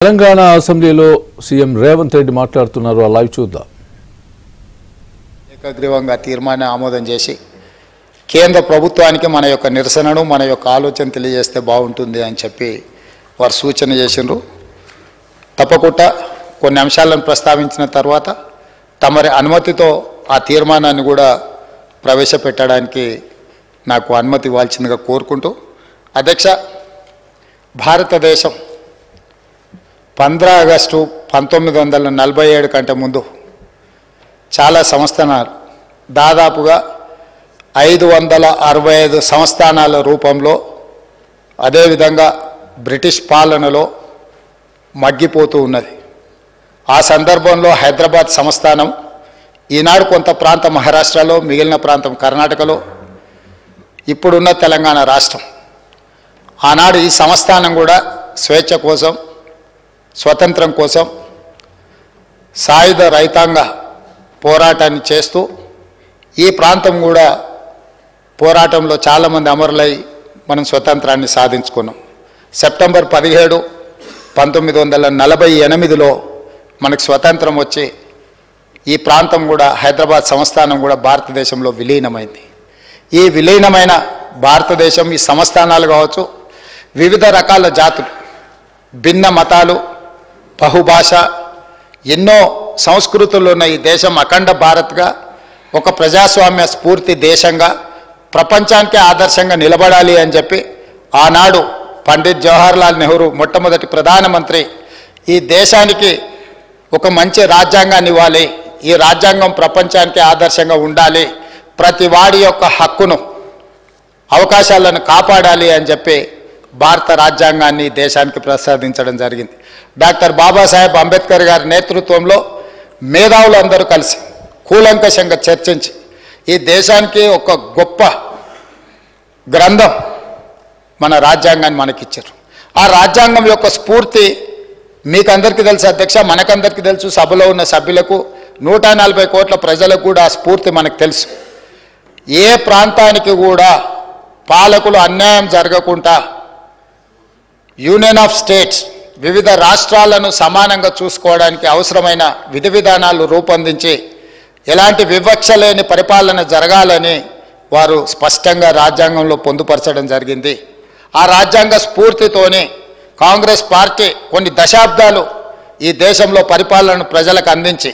తెలంగాణ అసెంబ్లీలో సీఎం రేవంత్ రెడ్డి మాట్లాడుతున్నారు. ఆ లైవ్ చూద్దాం. ఏకగ్రీవంగా తీర్మానం ఆమోదం చేసి కేంద్ర ప్రభుత్వానికి మన యొక్క నిరసనను మన యొక్క ఆలోచన తెలియజేస్తే బాగుంటుంది అని చెప్పి వారు సూచన చేసిండ్రు. తప్పకుండా కొన్ని అంశాలను ప్రస్తావించిన తర్వాత తమరి అనుమతితో ఆ తీర్మానాన్ని కూడా ప్రవేశపెట్టడానికి నాకు అనుమతి ఇవ్వాల్సిందిగా కోరుకుంటూ, అధ్యక్ష, భారతదేశం 15 ఆగస్టు 1947 కంటే ముందు చాలా సంస్థానాలు, దాదాపుగా 565 సంస్థానాల రూపంలో, అదేవిధంగా బ్రిటిష్ పాలనలో మగ్గిపోతూ ఉన్నది. ఆ సందర్భంలో హైదరాబాద్ సంస్థానం ఈనాడు కొంత ప్రాంతం మహారాష్ట్రలో, మిగిలిన ప్రాంతం కర్ణాటకలో, ఇప్పుడున్న తెలంగాణ రాష్ట్రం. ఆనాడు ఈ సంస్థానం కూడా స్వేచ్ఛ కోసం, స్వతంత్రం కోసం సాయుధ రైతాంగ పోరాటాన్ని చేస్తూ ఈ ప్రాంతం కూడా పోరాటంలో చాలామంది అమరులై మనం స్వతంత్రాన్ని సాధించుకున్నాం. సెప్టెంబర్ 17, 1948లో మనకు స్వతంత్రం వచ్చి ఈ ప్రాంతం కూడా, హైదరాబాద్ సంస్థానం కూడా భారతదేశంలో విలీనమైంది. ఈ విలీనమైన భారతదేశం, ఈ సంస్థానాలు కావచ్చు, వివిధ రకాల జాతులు, భిన్న మతాలు, బహుభాష, ఎన్నో సంస్కృతులు ఉన్న ఈ దేశం అఖండ భారత్గా, ఒక ప్రజాస్వామ్య స్ఫూర్తి దేశంగా ప్రపంచానికి ఆదర్శంగా నిలబడాలి అని చెప్పి ఆనాడు పండిత్ జవహర్లాల్ నెహ్రూ మొట్టమొదటి ప్రధానమంత్రి ఈ దేశానికి ఒక మంచి రాజ్యాంగాన్ని ఇవ్వాలి, ఈ రాజ్యాంగం ప్రపంచానికి ఆదర్శంగా ఉండాలి, ప్రతి వాడి యొక్క హక్కును, అవకాశాలను కాపాడాలి అని చెప్పి భారత రాజ్యాంగాన్ని దేశానికి ప్రసాదించడం జరిగింది. డాక్టర్ బాబాసాహెబ్ అంబేద్కర్ గారి నేతృత్వంలో మేధావులు అందరూ కలిసి కూలంకషంగా చర్చించి ఈ దేశానికి ఒక గొప్ప గ్రంథం, మన రాజ్యాంగాన్ని మనకిచ్చారు. ఆ రాజ్యాంగం యొక్క స్ఫూర్తి మీకు అందరికీ తెలుసు అధ్యక్ష, మనకందరికీ తెలుసు, సభలో ఉన్న సభ్యులకు, 140 కోట్ల ప్రజలకు కూడా ఆ స్ఫూర్తి మనకు తెలుసు. ఏ ప్రాంతానికి కూడా పాలకులు అన్యాయం జరగకుండా యూనియన్ ఆఫ్ స్టేట్స్, వివిధ రాష్ట్రాలను సమానంగా చూసుకోవడానికి అవసరమైన విధి విధానాలు రూపొందించి ఎలాంటి వివక్ష లేని పరిపాలన జరగాలని వారు స్పష్టంగా రాజ్యాంగంలో పొందుపరచడం జరిగింది. ఆ రాజ్యాంగ స్ఫూర్తితోనే కాంగ్రెస్ పార్టీ కొన్ని దశాబ్దాలు ఈ దేశంలో పరిపాలనను ప్రజలకు అందించి,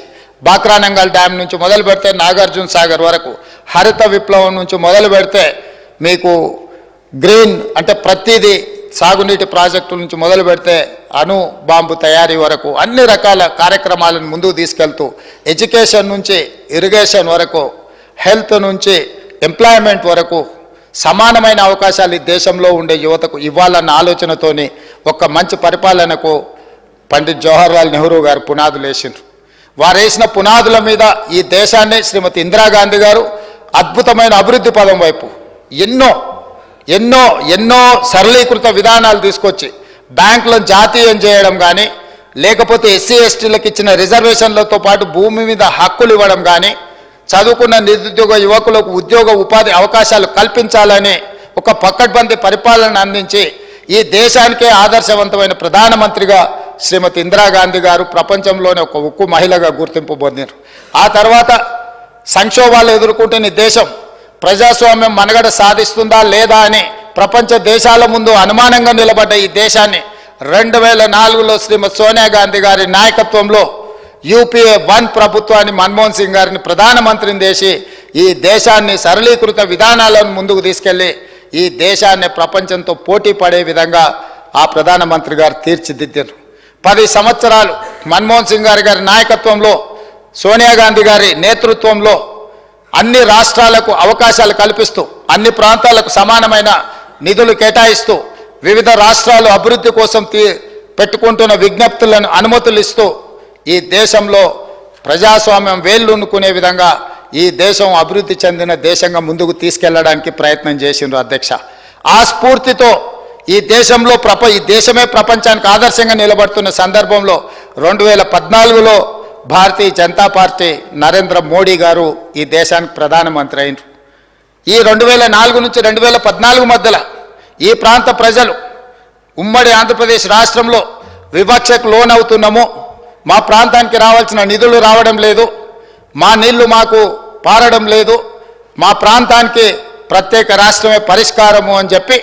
బాక్రానంగల్ డ్యామ్ నుంచి మొదలు పెడితే నాగార్జున సాగర్ వరకు, హరిత విప్లవం నుంచి మొదలు పెడితే మీకు గ్రీన్ అంటే ప్రతిదీ, సాగునీటి ప్రాజెక్టుల నుంచి మొదలు పెడితే అణు బాంబు తయారీ వరకు అన్ని రకాల కార్యక్రమాలను ముందుకు తీసుకెళ్తూ, ఎడ్యుకేషన్ నుంచి ఇరిగేషన్ వరకు, హెల్త్ నుంచి ఎంప్లాయ్మెంట్ వరకు సమానమైన అవకాశాలు ఈ దేశంలో ఉండే యువతకు ఇవ్వాలన్న ఆలోచనతోని ఒక మంచి పరిపాలనకు పండిత్ జవహర్లాల్ నెహ్రూ గారు పునాదులు వేసిండ్రు. వారు వేసిన పునాదుల మీద ఈ దేశాన్ని శ్రీమతి ఇందిరాగాంధీ గారు అద్భుతమైన అభివృద్ధి పదం వైపు ఎన్నో ఎన్నో ఎన్నో సరళీకృత విధానాలు తీసుకొచ్చి బ్యాంకులను జాతీయం చేయడం కానీ, లేకపోతే ఎస్సీ ఎస్టీలకు ఇచ్చిన రిజర్వేషన్లతో పాటు భూమి మీద హక్కులు ఇవ్వడం కానీ, చదువుకున్న నిరుద్యోగ యువకులకు ఉద్యోగ ఉపాధి అవకాశాలు కల్పించాలని ఒక పకడ్బందీ పరిపాలన అందించి ఈ దేశానికే ఆదర్శవంతమైన ప్రధానమంత్రిగా శ్రీమతి ఇందిరాగాంధీ గారు ప్రపంచంలోనే ఒక ఉక్కు మహిళగా గుర్తింపు పొందారు. ఆ తర్వాత సంక్షోభాలు ఎదుర్కొంటున్న దేశం ప్రజాస్వామ్యం మనుగడ సాధిస్తుందా లేదా అని ప్రపంచ దేశాల ముందు అనుమానంగా నిలబడ్డ ఈ దేశాన్ని 2004లో శ్రీమతి సోనియా గాంధీ గారి నాయకత్వంలో యూపీఏ 1 ప్రభుత్వాన్ని, మన్మోహన్ సింగ్ గారిని ప్రధానమంత్రిని చేసి ఈ దేశాన్ని సరళీకృత విధానాలను ముందుకు తీసుకెళ్ళి ఈ దేశాన్ని ప్రపంచంతో పోటీ పడే విధంగా ఆ ప్రధానమంత్రి గారు తీర్చిదిద్దారు. 10 సంవత్సరాలు మన్మోహన్ సింగ్ గారి నాయకత్వంలో, సోనియా గాంధీ గారి నేతృత్వంలో అన్ని రాష్ట్రాలకు అవకాశాలు కల్పిస్తూ, అన్ని ప్రాంతాలకు సమానమైన నిధులు కేటాయిస్తూ, వివిధ రాష్ట్రాలు అభివృద్ధి కోసం పెట్టుకుంటున్న విజ్ఞప్తులను అనుమతులు ఇస్తూ ఈ దేశంలో ప్రజాస్వామ్యం వేళ్ళునుకునే విధంగా ఈ దేశం అభివృద్ధి చెందిన దేశంగా ముందుకు తీసుకెళ్లడానికి ప్రయత్నం చేసిండ్రు అధ్యక్ష. ఆ స్ఫూర్తితో ఈ దేశంలో ఈ దేశమే ప్రపంచానికి ఆదర్శంగా నిలబడుతున్న సందర్భంలో 2014లో భారతీయ జనతా పార్టీ నరేంద్ర మోడీ గారు ఈ దేశానికి ప్రధానమంత్రి అయినారు. ఈ 2004 నుంచి 2014 మధ్యలో ఈ ప్రాంత ప్రజలు ఉమ్మడి ఆంధ్రప్రదేశ్ రాష్ట్రంలో వివక్షకు లోనవుతున్నాము, మా ప్రాంతానికి రావాల్సిన నిధులు రావడం లేదు, మా నీళ్లు మాకు పారడం లేదు, మా ప్రాంతానికి ప్రత్యేక రాష్ట్రమే పరిష్కారము అని చెప్పి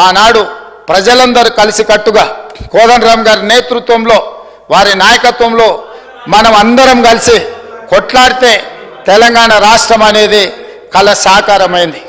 ఆనాడు ప్రజలందరూ కలిసికట్టుగా కోదండరాం గారి నేతృత్వంలో వారి నాయకత్వంలో మనం అందరం కలిసి కొట్లాడితే తెలంగాణ రాష్ట్రం అనేది కల సాకారమైంది.